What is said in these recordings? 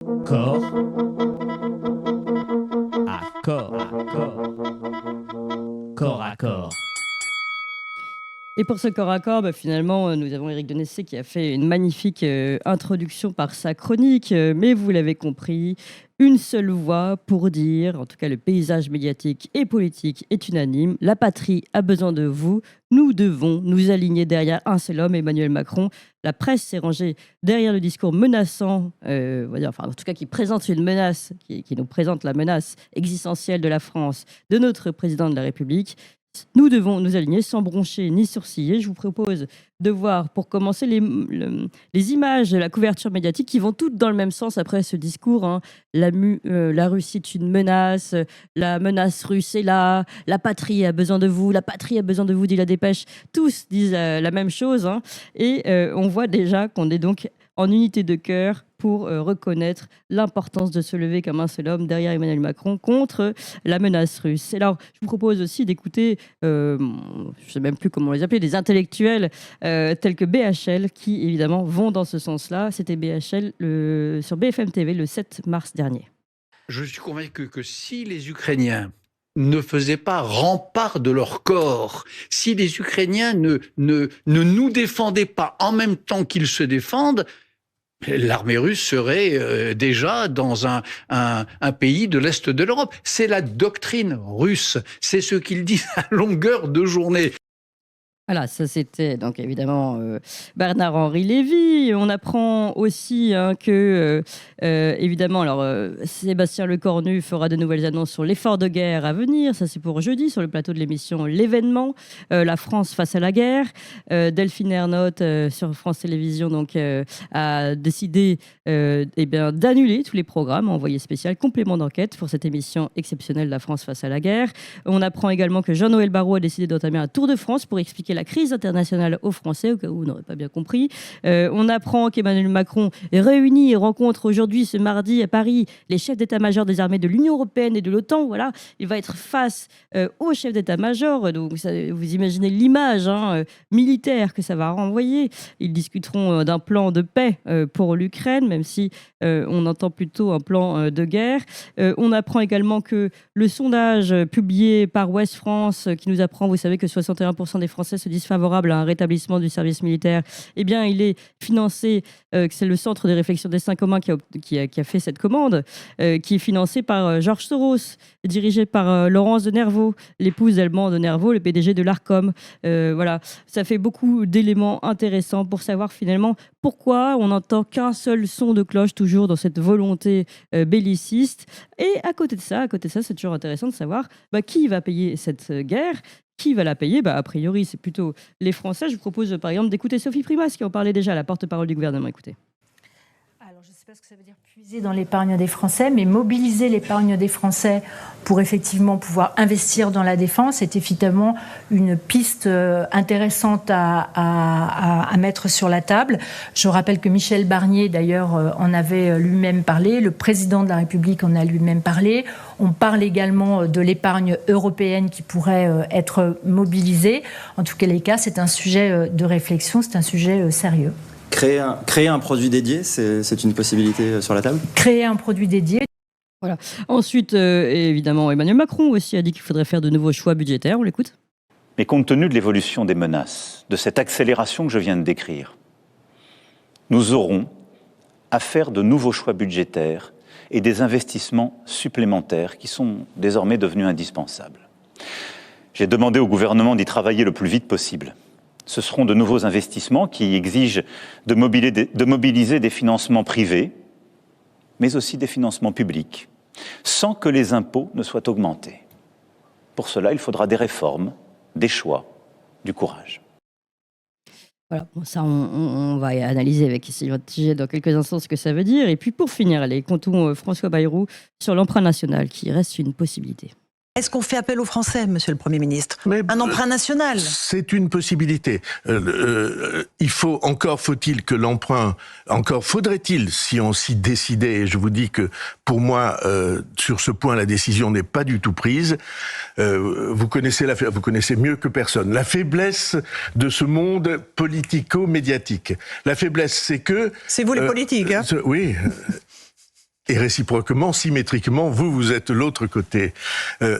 Corps à corps, corps à corps. Et pour ce corps à corps, finalement, nous avons Éric de Nessé qui a fait une magnifique introduction par sa chronique. Mais vous l'avez compris, une seule voix pour dire, en tout cas le paysage médiatique et politique est unanime. La patrie a besoin de vous. Nous devons nous aligner derrière un seul homme, Emmanuel Macron. La presse s'est rangée derrière le discours menaçant, on va dire, en tout cas qui présente une menace, qui nous présente la menace existentielle de la France, de notre président de la République. Nous devons nous aligner sans broncher ni sourciller. Je vous propose de voir, pour commencer, les images de la couverture médiatique qui vont toutes dans le même sens après ce discours. La Russie est une menace, la menace russe est là, la patrie a besoin de vous, la patrie a besoin de vous, dit la dépêche. Tous disent la même chose. Et on voit déjà qu'on est donc en unité de cœur pour reconnaître l'importance de se lever comme un seul homme derrière Emmanuel Macron contre la menace russe. Et alors, je vous propose aussi d'écouter, je ne sais même plus comment les appeler, des intellectuels tels que BHL qui, évidemment, vont dans ce sens-là. C'était BHL sur BFM TV le 7 mars dernier. Je suis convaincu que si les Ukrainiens ne faisaient pas rempart de leur corps, si les Ukrainiens ne nous défendaient pas en même temps qu'ils se défendent, l'armée russe serait déjà dans un pays de l'Est de l'Europe. C'est la doctrine russe. C'est ce qu'ils disent à longueur de journée. Voilà, ça c'était donc évidemment Bernard-Henri Lévy. On apprend aussi que, évidemment, Sébastien Lecornu fera de nouvelles annonces sur l'effort de guerre à venir. Ça c'est pour jeudi sur le plateau de l'émission L'événement, la France face à la guerre. Delphine Ernotte sur France Télévisions donc, a décidé d'annuler tous les programmes envoyés spécial complément d'enquête pour cette émission exceptionnelle La France face à la guerre. On apprend également que Jean-Noël Barrot a décidé d'entamer un tour de France pour expliquer la crise internationale aux Français, au cas où vous n'aurez pas bien compris. On apprend qu'Emmanuel Macron réunit et rencontre aujourd'hui, ce mardi, à Paris, les chefs d'état-major des armées de l'Union européenne et de l'OTAN. Voilà, il va être face aux chefs d'état-major. Donc, vous imaginez l'image militaire que ça va renvoyer. Ils discuteront d'un plan de paix pour l'Ukraine, même si on entend plutôt un plan de guerre. On apprend également que le sondage publié par Ouest France, qui nous apprend, vous savez, que 61% des Français se disent favorables à un rétablissement du service militaire, eh bien, il est financé, c'est le Centre de réflexion Destin commun qui a fait cette commande, qui est financé par Georges Soros, dirigé par Laurence de Nervaux, l'épouse d'Alban de Nervaux, le PDG de l'Arcom. Voilà, ça fait beaucoup d'éléments intéressants pour savoir finalement pourquoi on n'entend qu'un seul son de cloche toujours dans cette volonté belliciste. Et à côté de ça, c'est toujours intéressant de savoir qui va payer cette guerre. Qui va la payer ? A priori, c'est plutôt les Français. Je vous propose, par exemple, d'écouter Sophie Primas, qui en parlait déjà, la porte-parole du gouvernement. Écoutez. Alors, je ne sais pas ce que ça veut dire puiser dans l'épargne des Français, mais mobiliser l'épargne des Français pour effectivement pouvoir investir dans la défense est évidemment une piste intéressante à mettre sur la table. Je rappelle que Michel Barnier, d'ailleurs, en avait lui-même parlé. Le président de la République en a lui-même parlé. On parle également de l'épargne européenne qui pourrait être mobilisée. En tout cas, les cas, c'est un sujet de réflexion, c'est un sujet sérieux. Créer un produit dédié, c'est une possibilité sur la table ? Créer un produit dédié. Voilà. Ensuite, évidemment, Emmanuel Macron aussi a dit qu'il faudrait faire de nouveaux choix budgétaires. On l'écoute ? Mais compte tenu de l'évolution des menaces, de cette accélération que je viens de décrire, nous aurons à faire de nouveaux choix budgétaires et des investissements supplémentaires qui sont désormais devenus indispensables. J'ai demandé au gouvernement d'y travailler le plus vite possible. Ce seront de nouveaux investissements qui exigent de mobiliser des financements privés, mais aussi des financements publics, sans que les impôts ne soient augmentés. Pour cela, il faudra des réformes, des choix, du courage. Voilà, bon, ça on va analyser avec Sylvain Tiget dans quelques instants ce que ça veut dire. Et puis pour finir, allez, comptons François Bayrou sur l'emprunt national qui reste une possibilité. Est-ce qu'on fait appel aux Français, Monsieur le Premier ministre ? Un emprunt national ? C'est une possibilité. Faut-il que l'emprunt, faudrait-il, si on s'y décidait, et je vous dis que pour moi, sur ce point, la décision n'est pas du tout prise. Vous connaissez l'affaire, vous connaissez mieux que personne. La faiblesse de ce monde politico-médiatique. La faiblesse, c'est que... C'est vous les politiques, hein ? Oui. et réciproquement, symétriquement, vous êtes l'autre côté.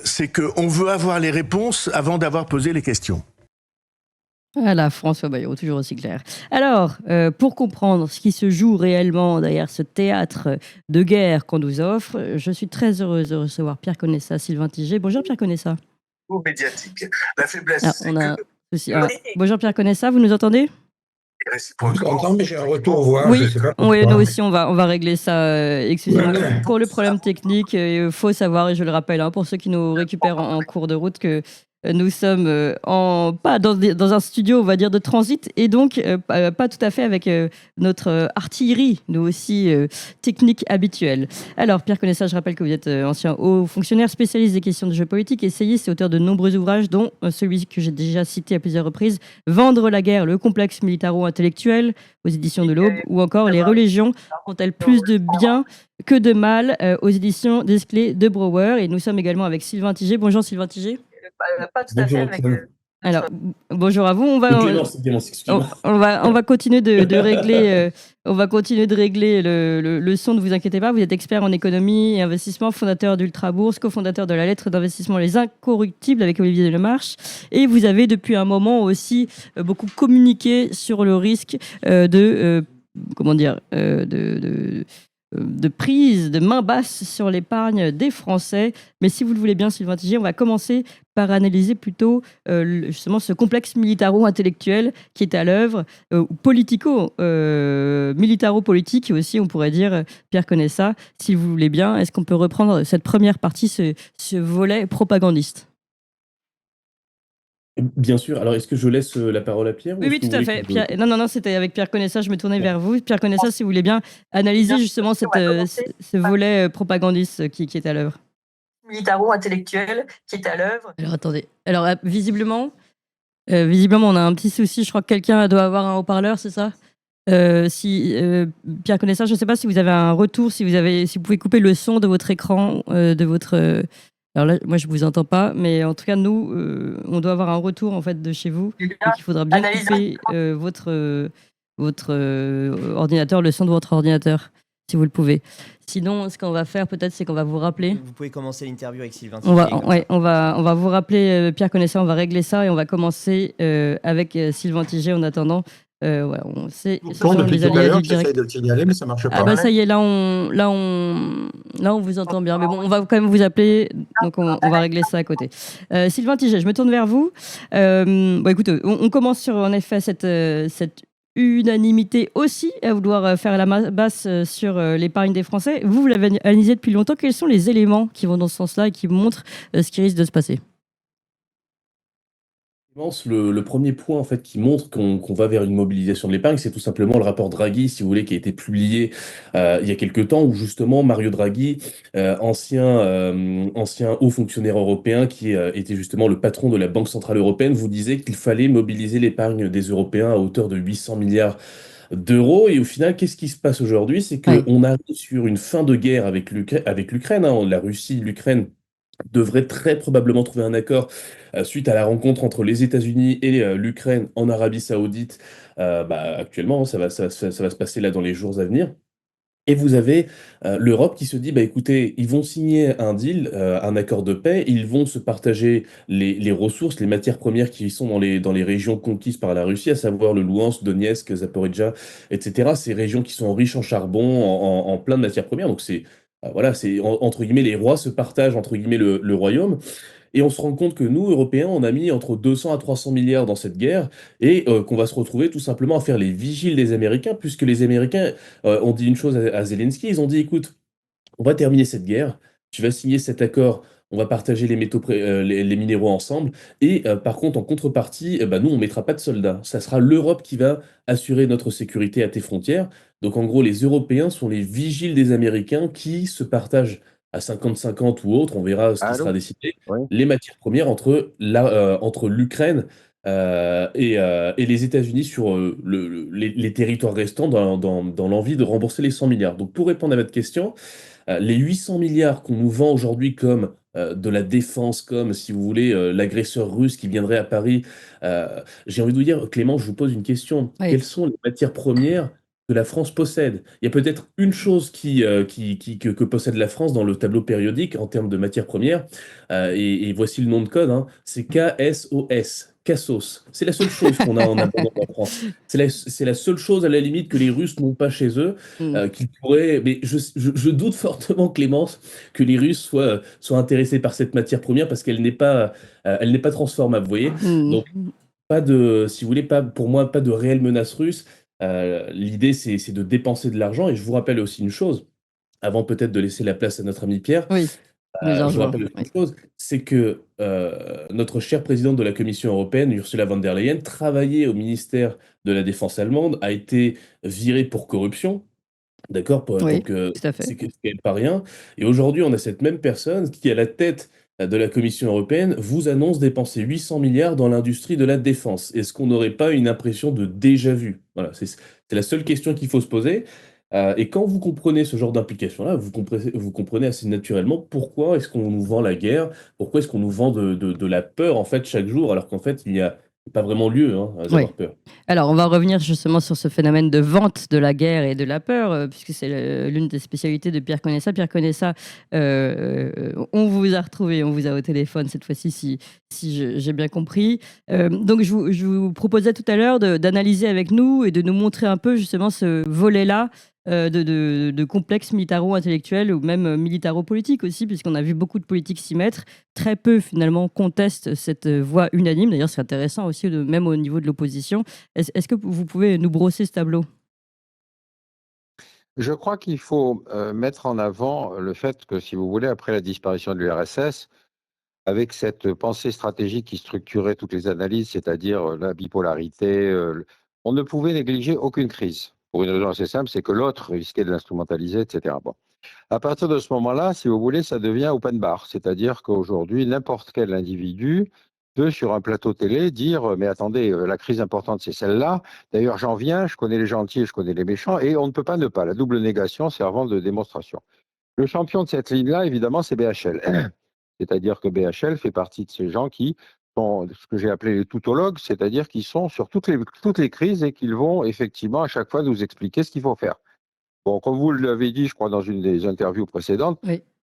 C'est qu'on veut avoir les réponses avant d'avoir posé les questions. Voilà, François Bayrou, toujours aussi clair. Alors, pour comprendre ce qui se joue réellement derrière ce théâtre de guerre qu'on nous offre, je suis très heureuse de recevoir Pierre Conessa, Sylvain Tiget. Bonjour Pierre Conessa. Médiatique. La faiblesse, Ah, c'est on a que... ceci. Bonjour Pierre Conessa, vous nous entendez? Je t'entends, mais j'ai un retour voix. Oui, Je sais pas pourquoi. oui, nous aussi, on va régler ça. Excusez-nous Ouais. pour le problème technique. Il faut savoir, et je le rappelle, pour ceux qui nous récupèrent en cours de route, que nous sommes pas dans un studio, on va dire, de transit, et donc pas tout à fait avec notre artillerie, nous aussi, technique habituelle. Alors, Pierre Conessa, je rappelle que vous êtes ancien haut fonctionnaire spécialiste des questions de géopolitique, essayiste et auteur de nombreux ouvrages, dont celui que j'ai déjà cité à plusieurs reprises, Vendre la guerre, le complexe militaro-intellectuel, aux éditions de l'Aube, ou encore Les religions ont-elles plus de bien que de mal, aux éditions Desclés de Brouwer. Et nous sommes également avec Sylvain Tiget. Bonjour Sylvain Tiget. Pas tout à fait avec. Alors, bonjour à vous. On va continuer de régler. On va continuer de régler le son, ne vous inquiétez pas. Vous êtes expert en économie et investissement, fondateur d'Ultra Bourse, cofondateur de la lettre d'investissement Les Incorruptibles avec Olivier Delemarche. Et vous avez depuis un moment aussi beaucoup communiqué sur le risque de prise de main basse sur l'épargne des Français. Mais si vous le voulez bien, Sylvain Tiget, on va commencer par analyser plutôt justement ce complexe militaro-intellectuel qui est à l'œuvre, ou militaro-politique aussi, on pourrait dire. Pierre Conessa, si vous voulez bien, est-ce qu'on peut reprendre cette première partie, ce volet propagandiste? Bien sûr. Alors, est-ce que je laisse la parole à Pierre? Oui, tout à fait. Non, c'était avec Pierre Conessa, je me tournais vers vous. Pierre Conessa, si vous voulez bien analyser justement ce volet propagandiste qui est à l'œuvre. Militaro-intellectuel qui est à l'œuvre. Alors, attendez. Alors, visiblement, on a un petit souci. Je crois que quelqu'un doit avoir un haut-parleur, c'est ça? Pierre Conessa, je ne sais pas si vous avez un retour, si vous pouvez couper le son de votre écran, Alors là, moi, je ne vous entends pas, mais en tout cas, nous, on doit avoir un retour en fait de chez vous. Donc, il faudra bien couper votre ordinateur, le son de votre ordinateur, si vous le pouvez. Sinon, ce qu'on va faire peut-être, c'est qu'on va vous rappeler. Vous pouvez commencer l'interview avec Sylvain. On va vous rappeler, Pierre Conessa, on va régler ça et on va commencer avec Sylvain Tiget en attendant. Voilà, on sait. Depuis tout à l'heure, j'essaie de le signaler, mais ça ne marche pas. Ah bah ça y est, là on vous entend bien. Mais bon, on va quand même vous appeler, donc on va régler ça à côté. Sylvain Tiget, je me tourne vers vous. Écoutez, on commence sur en effet cette unanimité aussi à vouloir faire la basse sur l'épargne des Français. Vous l'avez analysé depuis longtemps. Quels sont les éléments qui vont dans ce sens-là et qui montrent ce qui risque de se passer? Le premier point en fait qui montre qu'on va vers une mobilisation de l'épargne, c'est tout simplement le rapport Draghi, si vous voulez, qui a été publié il y a quelques temps, où justement Mario Draghi, ancien haut fonctionnaire européen qui était justement le patron de la Banque Centrale Européenne, vous disait qu'il fallait mobiliser l'épargne des Européens à hauteur de 800 milliards d'euros. Et au final, qu'est-ce qui se passe aujourd'hui? C'est qu'on arrive sur une fin de guerre avec l'Ukraine. La Russie, l'Ukraine devrait très probablement trouver un accord suite à la rencontre entre les États-Unis et l'Ukraine en Arabie Saoudite. Actuellement, ça va se passer là dans les jours à venir. Et vous avez l'Europe qui se dit, écoutez, ils vont signer un deal, un accord de paix, ils vont se partager les ressources, les matières premières qui sont dans les régions conquises par la Russie, à savoir le Louhansk, Donetsk, Zaporijjia, etc. Ces régions qui sont riches en charbon, en plein de matières premières. Donc c'est entre guillemets, les rois se partagent, entre guillemets, le royaume. Et on se rend compte que nous, Européens, on a mis entre 200 à 300 milliards dans cette guerre et qu'on va se retrouver tout simplement à faire les vigiles des Américains, puisque les Américains ont dit une chose à Zelensky, ils ont dit, écoute, on va terminer cette guerre, tu vas signer cet accord, on va partager les minéraux ensemble, et par contre, en contrepartie, nous, on ne mettra pas de soldats. Ça sera l'Europe qui va assurer notre sécurité à tes frontières. Donc en gros, les Européens sont les vigiles des Américains qui se partagent à 50-50 ou autre, on verra ce qui sera décidé, les matières premières entre l'Ukraine et les États-Unis sur les territoires restants dans l'envie de rembourser les 100 milliards. Donc pour répondre à votre question, les 800 milliards qu'on nous vend aujourd'hui comme de la défense, comme, si vous voulez, l'agresseur russe qui viendrait à Paris, j'ai envie de vous dire, Clément, je vous pose une question. Oui. Quelles sont les matières premières que la France possède. Il y a peut-être une chose que possède la France dans le tableau périodique en termes de matières premières, et voici le nom de code, hein, c'est KSOS, Cassos. C'est la seule chose qu'on a en abondance en France. C'est la seule chose, à la limite, que les Russes n'ont pas chez eux, qu'ils pourraient... Mais je doute fortement, Clémence, que les Russes soient intéressés par cette matière première parce qu'elle n'est pas transformable, vous voyez. Donc, pas de, si vous voulez, pour moi, pas de réelle menace russe. L'idée, c'est de dépenser de l'argent. Et je vous rappelle aussi une chose, avant peut-être de laisser la place à notre ami Pierre, je vous rappelle aussi une chose, c'est que notre chère présidente de la Commission européenne, Ursula von der Leyen, travaillait au ministère de la Défense allemande, a été virée pour corruption. D'accord, donc c'est quand même pas rien. Et aujourd'hui, on a cette même personne qui, à la tête de la Commission européenne, vous annonce dépenser 800 milliards dans l'industrie de la défense. Est-ce qu'on n'aurait pas une impression de déjà-vu? Voilà, c'est la seule question qu'il faut se poser. Et quand vous comprenez ce genre d'implication-là, vous comprenez assez naturellement pourquoi est-ce qu'on nous vend la guerre, pourquoi est-ce qu'on nous vend de la peur, en fait, chaque jour, alors qu'en fait, il n'y a pas vraiment lieu d'avoir peur. Alors, on va revenir justement sur ce phénomène de vente de la guerre et de la peur, puisque c'est l'une des spécialités de Pierre Conessa. Pierre Conessa, on vous a retrouvé, on vous a au téléphone cette fois-ci, si j'ai bien compris. Donc, je vous proposais tout à l'heure d'analyser avec nous et de nous montrer un peu justement ce volet-là de complexe militaro-intellectuel ou même militaro-politique aussi, puisqu'on a vu beaucoup de politiques s'y mettre. Très peu, finalement, contestent cette voie unanime. D'ailleurs, c'est intéressant aussi, même au niveau de l'opposition. Est-ce que vous pouvez nous brosser ce tableau ? Je crois qu'il faut mettre en avant le fait que, si vous voulez, après la disparition de l'URSS, avec cette pensée stratégique qui structurait toutes les analyses, c'est-à-dire la bipolarité, on ne pouvait négliger aucune crise. Pour une raison assez simple, c'est que l'autre risquait de l'instrumentaliser, etc. Bon. À partir de ce moment-là, si vous voulez, ça devient open bar, c'est-à-dire qu'aujourd'hui, n'importe quel individu peut, sur un plateau télé, dire « mais attendez, la crise importante, c'est celle-là. D'ailleurs, j'en viens, je connais les gentils, je connais les méchants, et on ne peut pas ne pas. La double négation servant de démonstration. » Le champion de cette ligne-là, évidemment, c'est BHL. C'est-à-dire que BHL fait partie de ces gens qui sont ce que j'ai appelé les toutologues, c'est-à-dire qu'ils sont sur toutes les crises et qu'ils vont effectivement à chaque fois nous expliquer ce qu'il faut faire. Bon, comme vous l'avez dit, je crois, dans une des interviews précédentes,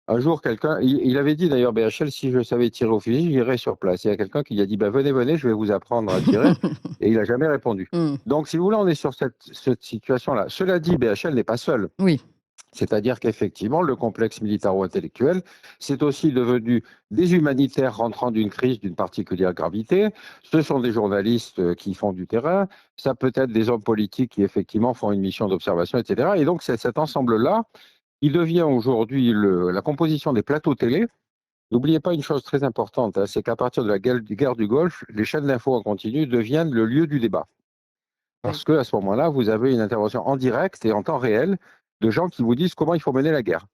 un jour, quelqu'un, il avait dit d'ailleurs, BHL, si je savais tirer au fusil, j'irais sur place. Il y a quelqu'un qui lui a dit, venez, je vais vous apprendre à tirer, et il n'a jamais répondu. Donc, si vous voulez, on est sur cette situation-là. Cela dit, BHL n'est pas seul. Oui. C'est-à-dire qu'effectivement, le complexe militaro-intellectuel, c'est aussi devenu des humanitaires rentrant d'une crise d'une particulière gravité. Ce sont des journalistes qui font du terrain. Ça peut être des hommes politiques qui, effectivement, font une mission d'observation, etc. Et donc, c'est cet ensemble-là, il devient aujourd'hui la composition des plateaux télé. N'oubliez pas une chose très importante, hein, c'est qu'à partir de la guerre du Golfe, les chaînes d'infos en continu deviennent le lieu du débat. Parce qu'à ce moment-là, vous avez une intervention en direct et en temps réel de gens qui vous disent comment il faut mener la guerre.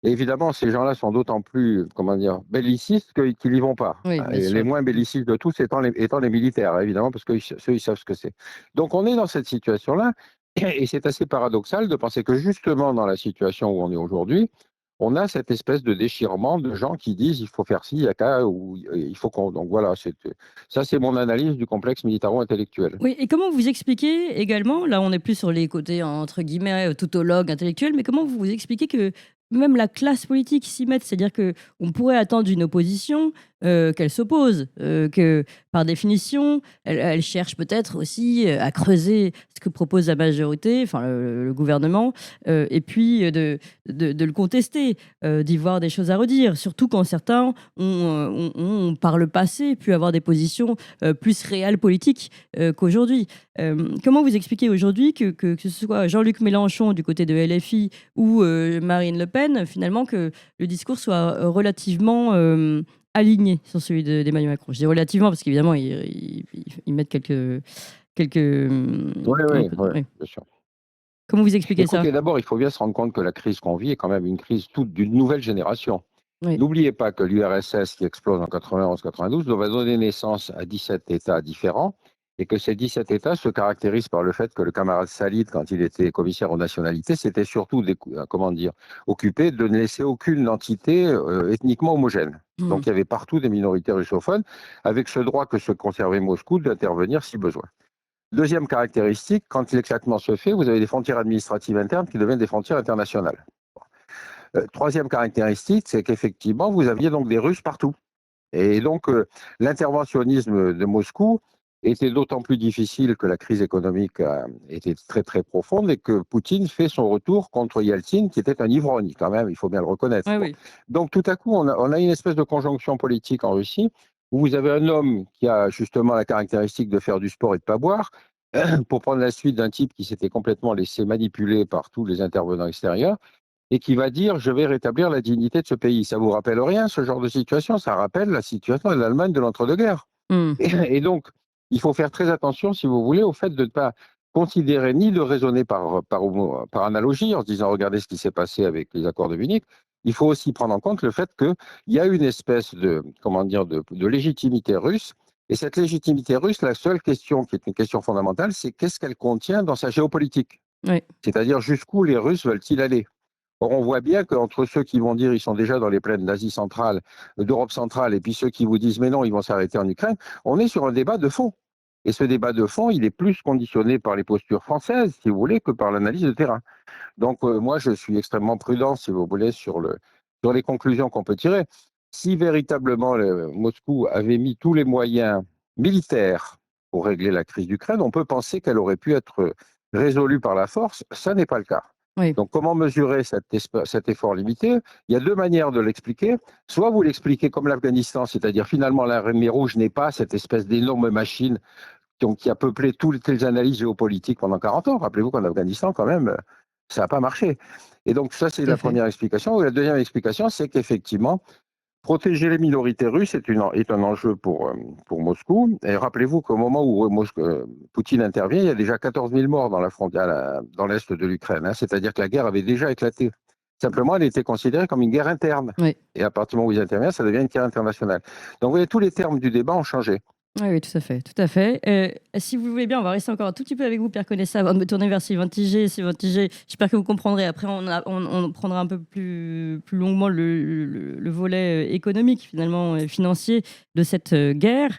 Et évidemment, ces gens-là sont d'autant plus, bellicistes qu'ils n'y vont pas. Oui, les moins bellicistes de tous étant les militaires, évidemment, parce qu'eux, ils savent ce que c'est. Donc on est dans cette situation-là, et c'est assez paradoxal de penser que justement dans la situation où on est aujourd'hui, on a cette espèce de déchirement de gens qui disent il faut faire ci, il y a qu'à, ou il faut qu'on... Donc voilà, ça c'est mon analyse du complexe militaro-intellectuel. Oui, et comment vous expliquez également, là on n'est plus sur les côtés entre guillemets tautologues, intellectuels, mais comment vous expliquez que même la classe politique s'y mette, c'est-à-dire qu'on pourrait attendre d'une opposition qu'elle s'oppose, que par définition, elle cherche peut-être aussi à creuser ce que propose la majorité, enfin le gouvernement, et puis de le contester, d'y voir des choses à redire, surtout quand certains ont par le passé pu avoir des positions plus réelles politiques qu'aujourd'hui. Comment vous expliquez aujourd'hui que ce soit Jean-Luc Mélenchon du côté de LFI ou Marine Le Pen, finalement, que le discours soit relativement aligné sur celui d'Emmanuel Macron? Je dis relativement parce qu'évidemment, ils mettent quelques... Oui, bien sûr. Comment vous expliquez ça? D'abord, il faut bien se rendre compte que la crise qu'on vit est quand même une crise d'une nouvelle génération. Oui. N'oubliez pas que l'URSS qui explose en 91-92 va donner naissance à 17 États différents et que ces 17 États se caractérisent par le fait que le camarade Salid, quand il était commissaire aux nationalités, c'était surtout occupé de ne laisser aucune entité ethniquement homogène. Donc il y avait partout des minorités russophones, avec ce droit que se conservait Moscou d'intervenir si besoin. Deuxième caractéristique, quand l'éclatement se fait, vous avez des frontières administratives internes qui deviennent des frontières internationales. Troisième caractéristique, c'est qu'effectivement, vous aviez donc des Russes partout. Et donc, l'interventionnisme de Moscou était d'autant plus difficile que la crise économique était très très profonde et que Poutine fait son retour contre Yeltsin, qui était un ivrogne quand même, il faut bien le reconnaître. Ouais, oui. Donc tout à coup, on a une espèce de conjonction politique en Russie, où vous avez un homme qui a justement la caractéristique de faire du sport et de ne pas boire, pour prendre la suite d'un type qui s'était complètement laissé manipuler par tous les intervenants extérieurs, et qui va dire « je vais rétablir la dignité de ce pays ». Ça vous rappelle rien, ce genre de situation? Ça rappelle la situation de l'Allemagne de l'entre-deux-guerres. Et donc, il faut faire très attention, si vous voulez, au fait de ne pas considérer ni de raisonner par analogie, en se disant « regardez ce qui s'est passé avec les accords de Munich ». Il faut aussi prendre en compte le fait qu'il y a une espèce de légitimité russe. Et cette légitimité russe, la seule question qui est une question fondamentale, c'est qu'est-ce qu'elle contient dans sa géopolitique? Oui. C'est-à-dire jusqu'où les Russes veulent-ils aller? Or, on voit bien qu'entre ceux qui vont dire qu'ils sont déjà dans les plaines d'Asie centrale, d'Europe centrale, et puis ceux qui vous disent mais non, ils vont s'arrêter en Ukraine, on est sur un débat de fond. Et ce débat de fond, il est plus conditionné par les postures françaises, si vous voulez, que par l'analyse de terrain. Donc, moi, je suis extrêmement prudent, si vous voulez, sur les conclusions qu'on peut tirer. Si véritablement Moscou avait mis tous les moyens militaires pour régler la crise d'Ukraine, on peut penser qu'elle aurait pu être résolue par la force. Ça n'est pas le cas. Oui. Donc, comment mesurer cet effort limité? Il y a deux manières de l'expliquer. Soit vous l'expliquez comme l'Afghanistan, c'est-à-dire finalement l'armée rouge n'est pas cette espèce d'énorme machine qui a peuplé toutes les analyses géopolitiques pendant 40 ans. Rappelez-vous qu'en Afghanistan, quand même, ça n'a pas marché. Et donc, ça, c'est la première explication. Et la deuxième explication, c'est qu'effectivement, protéger les minorités russes est un enjeu pour Moscou. Et rappelez-vous qu'au moment où Poutine intervient, il y a déjà 14 000 morts dans la frontière, dans l'est de l'Ukraine. C'est-à-dire que la guerre avait déjà éclaté. Simplement, elle était considérée comme une guerre interne. Oui. Et à partir du moment où ils interviennent, ça devient une guerre internationale. Donc, vous voyez, tous les termes du débat ont changé. Oui, oui, tout à fait, tout à fait. Si vous voulez bien, on va rester encore un tout petit peu avec vous, Pierre Conessa, avant de me tourner vers Sylvain Tiget. Sylvain Tiget, j'espère que vous comprendrez. Après, on prendra un peu plus longuement le volet économique, finalement, financier de cette guerre.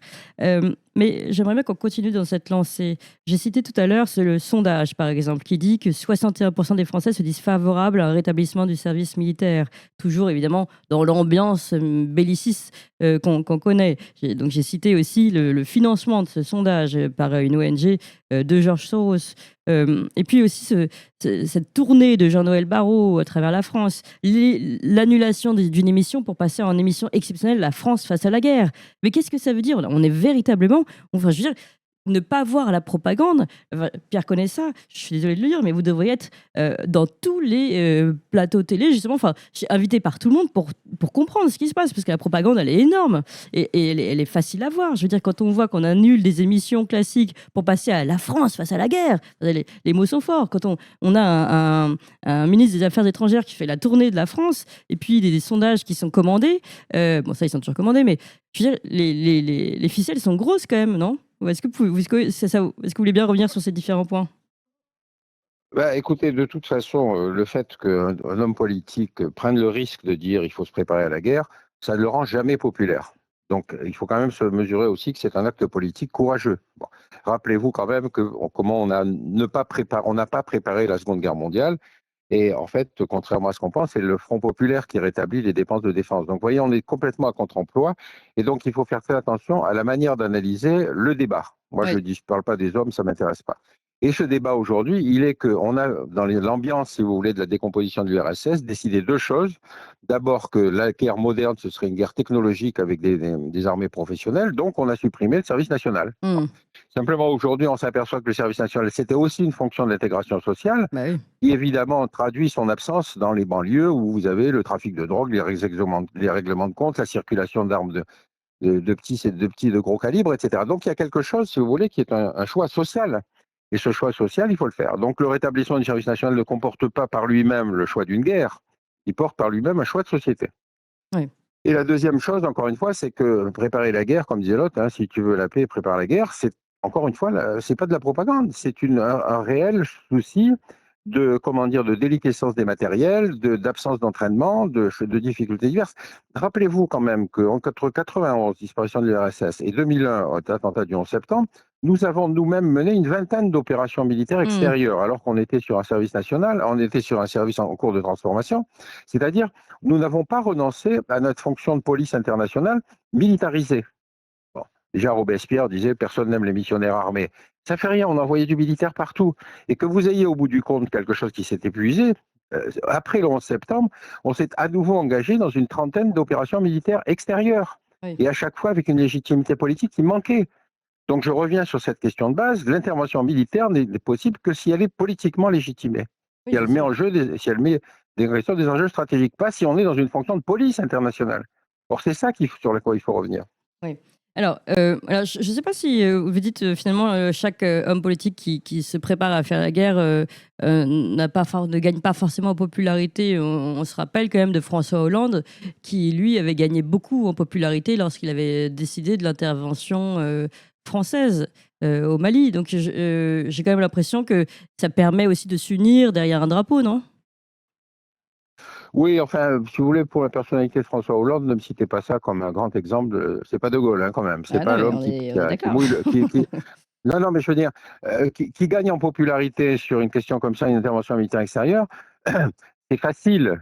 Mais j'aimerais bien qu'on continue dans cette lancée. J'ai cité tout à l'heure le sondage, par exemple, qui dit que 61% des Français se disent favorables à un rétablissement du service militaire. Toujours, évidemment, dans l'ambiance belliciste qu'on connaît. Donc, j'ai cité aussi le financement de ce sondage par une ONG de George Soros. Et puis aussi cette tournée de Jean-Noël Barrot à travers la France, l'annulation d'une émission pour passer en émission exceptionnelle La France face à la guerre. Mais qu'est-ce que ça veut dire? On est véritablement, enfin, je veux dire, ne pas voir la propagande. Pierre connaît ça, je suis désolée de le dire, mais vous devriez être dans tous les plateaux télé, justement, enfin, invité par tout le monde pour comprendre ce qui se passe, parce que la propagande, elle est énorme et elle est facile à voir. Je veux dire, quand on voit qu'on annule des émissions classiques pour passer à la France face à la guerre, les mots sont forts. Quand on a un ministre des Affaires étrangères qui fait la tournée de la France, et puis des sondages qui sont commandés, bon, ça, ils sont toujours commandés, mais je veux dire, les ficelles sont grosses quand même, non? Est-ce que vous voulez bien revenir sur ces différents points? Écoutez, de toute façon, le fait qu'un homme politique prenne le risque de dire il faut se préparer à la guerre, ça ne le rend jamais populaire. Donc, il faut quand même se mesurer aussi que c'est un acte politique courageux. Bon. Rappelez-vous quand même comment on n'a pas préparé la Seconde Guerre mondiale. Et en fait, contrairement à ce qu'on pense, c'est le Front populaire qui rétablit les dépenses de défense. Donc, vous voyez, on est complètement à contre-emploi. Et donc, il faut faire très attention à la manière d'analyser le débat. Moi, je ne parle pas des hommes, ça ne m'intéresse pas. Et ce débat aujourd'hui, il est qu'on a, dans l'ambiance, si vous voulez, de la décomposition de l'URSS, décidé deux choses. D'abord, que la guerre moderne, ce serait une guerre technologique avec des armées professionnelles. Donc, on a supprimé le service national. Simplement, aujourd'hui, on s'aperçoit que le service national, c'était aussi une fonction de l'intégration sociale, qui évidemment traduit son absence dans les banlieues où vous avez le trafic de drogue, les règlements de compte, la circulation d'armes de petits et de gros calibre, etc. Donc, il y a quelque chose, si vous voulez, qui est un choix social. Et ce choix social, il faut le faire. Donc, le rétablissement du service national ne comporte pas par lui-même le choix d'une guerre, il porte par lui-même un choix de société. Oui. Et la deuxième chose, encore une fois, c'est que préparer la guerre, comme disait l'autre, si tu veux la paix, prépare la guerre, c'est, encore une fois, c'est pas de la propagande, c'est un réel souci comment dire, de déliquescence des matériels, d'absence d'entraînement, de difficultés diverses. Rappelez-vous quand même qu'entre 91, disparition de l'URSS, et 2001, attentat du 11 septembre, nous avons nous-mêmes mené une vingtaine d'opérations militaires extérieures, alors qu'on était sur un service national, on était sur un service en cours de transformation. C'est-à-dire, nous n'avons pas renoncé à notre fonction de police internationale militarisée. Bon. Déjà, Robespierre disait « personne n'aime les missionnaires armés ». Ça fait rien, on envoyait du militaire partout. Et que vous ayez au bout du compte quelque chose qui s'est épuisé, après le 11 septembre, on s'est à nouveau engagé dans une trentaine d'opérations militaires extérieures. Oui. Et à chaque fois avec une légitimité politique qui manquait. Donc je reviens sur cette question de base, l'intervention militaire n'est possible que si elle est politiquement légitimée. Oui, Si elle c'est met sûr. en jeu si elle met des enjeux stratégiques, pas si on est dans une fonction de police internationale. Or c'est ça sur lequel il faut revenir. Oui. Alors, je ne sais pas si vous dites finalement chaque homme politique qui se prépare à faire la guerre ne gagne pas forcément en popularité. On se rappelle quand même de François Hollande qui, lui, avait gagné beaucoup en popularité lorsqu'il avait décidé de l'intervention française au Mali. Donc, j'ai quand même l'impression que ça permet aussi de s'unir derrière un drapeau, non? Oui, enfin, si vous voulez, pour la personnalité de François Hollande, ne me citez pas ça comme un grand exemple. C'est pas De Gaulle, hein, quand même. C'est Ah pas non, mais l'homme on qui, est, qui on est a- qui d'accord. mouille Non, non, mais je veux dire, qui gagne en popularité sur une question comme ça, une intervention militaire extérieure, c'est facile.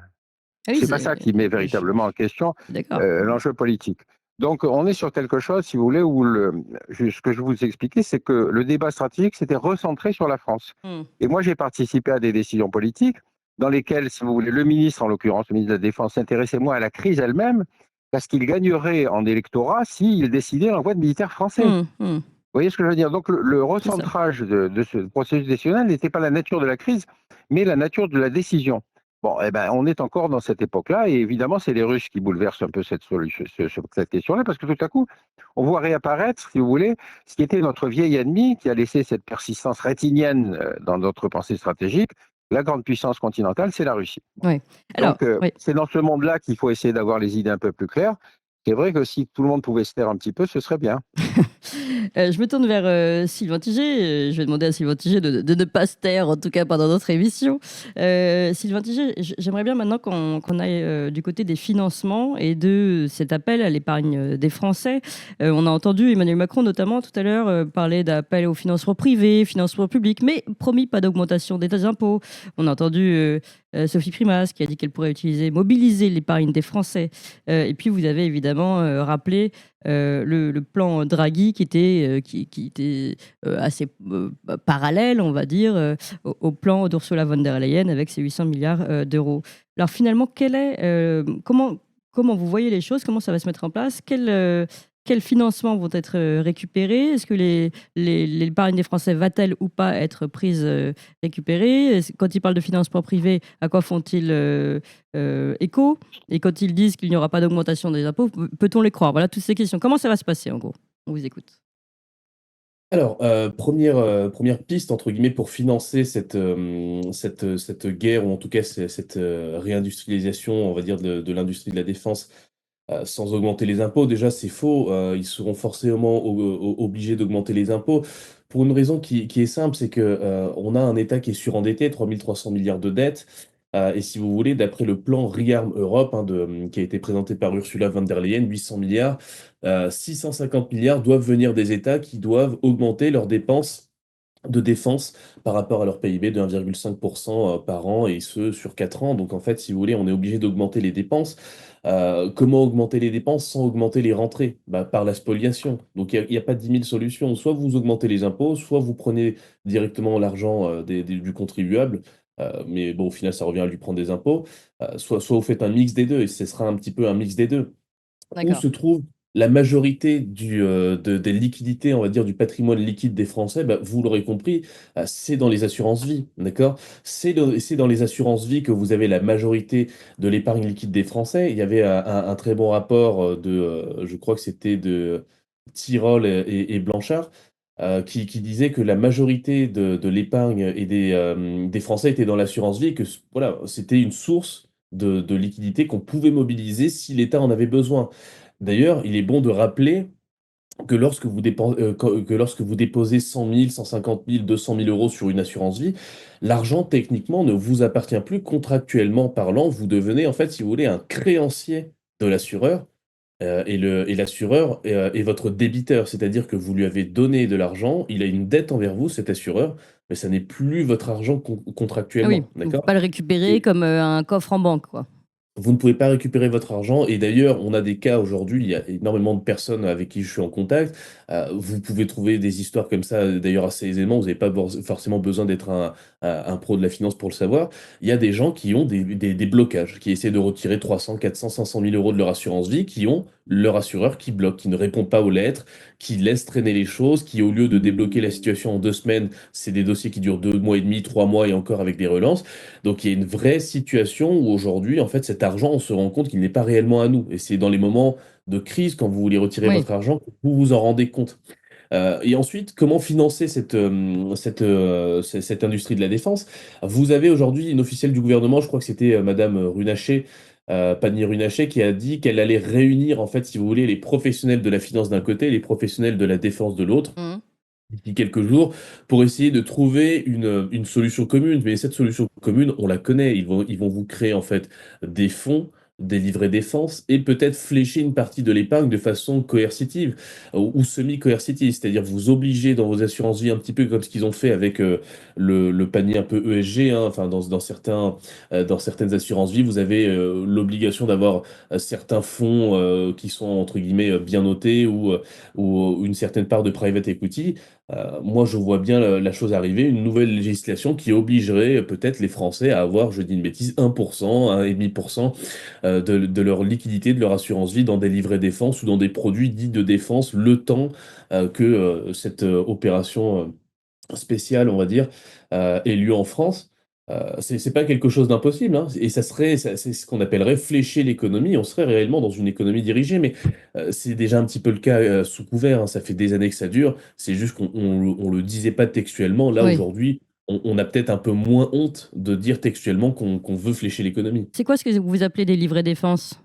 Ah oui, C'est pas ça qui met véritablement en question d'accord. l'enjeu politique. Donc, on est sur quelque chose, si vous voulez, où ce que je vous expliquais, c'est que le débat stratégique s'était recentré sur la France. Hmm. Et moi, j'ai participé à des décisions politiques dans lesquelles, si vous voulez, le ministre, en l'occurrence, le ministre de la Défense, s'intéressait moins à la crise elle-même, parce qu'il gagnerait en électorat s'il décidait l'envoi de militaires français. Vous voyez ce que je veux dire? Donc, le recentrage de ce processus décisionnel n'était pas la nature de la crise, mais la nature de la décision. Bon, eh ben, on est encore dans cette époque-là, et évidemment, c'est les Russes qui bouleversent un peu cette question-là, parce que tout à coup, on voit réapparaître, si vous voulez, ce qui était notre vieil ennemi, qui a laissé cette persistance rétinienne dans notre pensée stratégique. La grande puissance continentale, c'est la Russie. Oui. Alors, Donc, oui. c'est dans ce monde-là qu'il faut essayer d'avoir les idées un peu plus claires. C'est vrai que si tout le monde pouvait se taire un petit peu, ce serait bien. Je me tourne vers Sylvain Tiget. Je vais demander à Sylvain Tiget de ne pas se taire, en tout cas pendant notre émission. Sylvain Tiget, j'aimerais bien maintenant qu'on aille du côté des financements et de cet appel à l'épargne des Français. On a entendu Emmanuel Macron notamment tout à l'heure parler d'appel au financement privé, financement public, mais promis pas d'augmentation des impôts. On a entendu Sophie Primas qui a dit qu'elle pourrait mobiliser l'épargne des Français. Et puis vous avez évidemment rappelé le plan Draghi qui était assez parallèle, on va dire, au plan d'Ursula von der Leyen avec ses 800 milliards d'euros. Alors finalement, comment vous voyez les choses? Comment ça va se mettre en place? Quels financements vont être récupérés? Est-ce que l'épargne des Français va-t-elle ou pas être prise, récupérée? Quand ils parlent de financement privé, à quoi font-ils écho? Et quand ils disent qu'il n'y aura pas d'augmentation des impôts, peut-on les croire? Voilà toutes ces questions. Comment ça va se passer en gros? On vous écoute. Alors, première piste, entre guillemets, pour financer cette guerre, ou en tout cas cette réindustrialisation, on va dire, de l'industrie de la défense, sans augmenter les impôts. Déjà, c'est faux. Ils seront forcément obligés d'augmenter les impôts pour une raison qui est simple, c'est que on a un État qui est surendetté, 3 300 milliards de dettes. Et si vous voulez, d'après le plan ReArm Europe, qui a été présenté par Ursula von der Leyen, 800 milliards, 650 milliards doivent venir des États qui doivent augmenter leurs dépenses de défense par rapport à leur PIB de 1,5% par an, et ce sur 4 ans. Donc en fait, si vous voulez, on est obligé d'augmenter les dépenses. Comment augmenter les dépenses sans augmenter les rentrées? Par la spoliation. Donc il n'y a pas 10 000 solutions. Soit vous augmentez les impôts, soit vous prenez directement l'argent du contribuable. Mais bon, au final, ça revient à lui prendre des impôts. Soit vous faites un mix des deux, et ce sera un petit peu un mix des deux. Où D'accord. se trouve la majorité des liquidités, on va dire, du patrimoine liquide des Français? Vous l'aurez compris, c'est dans les assurances vie, d'accord? C'est dans les assurances vie que vous avez la majorité de l'épargne liquide des Français. Il y avait un très bon rapport je crois que c'était de Tirole et Blanchard, qui disait que la majorité de l'épargne et des Français était dans l'assurance vie, et que voilà, c'était une source de liquidité qu'on pouvait mobiliser si l'État en avait besoin. D'ailleurs, il est bon de rappeler que lorsque vous déposez 100 000, 150 000, 200 000 euros sur une assurance vie, l'argent techniquement ne vous appartient plus contractuellement parlant. Vous devenez en fait, si vous voulez, un créancier de l'assureur. Et l'assureur est votre débiteur, c'est-à-dire que vous lui avez donné de l'argent, il a une dette envers vous, cet assureur, mais ça n'est plus votre argent Ah contractuellement, oui, vous ne pouvez d'accord? pas le récupérer Et comme un coffre en banque, quoi. vous ne pouvez pas récupérer votre argent et d'ailleurs, on a des cas aujourd'hui, il y a énormément de personnes avec qui je suis en contact. Vous pouvez trouver des histoires comme ça, d'ailleurs assez aisément, vous n'avez pas forcément besoin d'être un pro de la finance pour le savoir. Il y a des gens qui ont des blocages, qui essaient de retirer 300, 400, 500 000 euros de leur assurance vie, qui ont leur assureur qui bloque, qui ne répond pas aux lettres, qui laisse traîner les choses, qui au lieu de débloquer la situation en 2 semaines, c'est des dossiers qui durent 2 mois et demi, 3 mois et encore avec des relances. Donc il y a une vraie situation où aujourd'hui, en fait, cet argent, on se rend compte qu'il n'est pas réellement à nous. Et c'est dans les moments de crise, quand vous voulez retirer Oui. votre argent, que vous vous en rendez compte. Et ensuite, comment financer cette industrie de la défense? Vous avez aujourd'hui une officielle du gouvernement, je crois que c'était Madame Runacher, Pannier-Runacher, qui a dit qu'elle allait réunir, en fait, si vous voulez, les professionnels de la finance d'un côté, les professionnels de la défense de l'autre Mhm. d'ici quelques jours pour essayer de trouver une solution commune. Mais cette solution commune, on la connaît. Ils vont vous créer en fait des fonds, des livrets défense et peut-être flécher une partie de l'épargne de façon coercitive ou semi-coercitive. C'est-à-dire vous obliger dans vos assurances vie un petit peu comme ce qu'ils ont fait avec le panier un peu ESG. Hein. Enfin, dans certaines assurances vie, vous avez l'obligation d'avoir certains fonds qui sont entre guillemets bien notés ou une certaine part de private equity. Moi, je vois bien la chose arriver, une nouvelle législation qui obligerait peut-être les Français à avoir, je dis une bêtise, 1%, 1,5% de leur liquidité, de leur assurance vie dans des livrets défense ou dans des produits dits de défense, le temps que cette opération spéciale, on va dire, ait lieu en France. C'est pas quelque chose d'impossible, hein, et c'est ce qu'on appellerait flécher l'économie. On serait réellement dans une économie dirigée, mais c'est déjà un petit peu le cas sous couvert. Hein, ça fait des années que ça dure. C'est juste qu'on le disait pas textuellement. Là Oui. aujourd'hui, on a peut-être un peu moins honte de dire textuellement qu'on veut flécher l'économie. C'est quoi ce que vous appelez des livrets défense?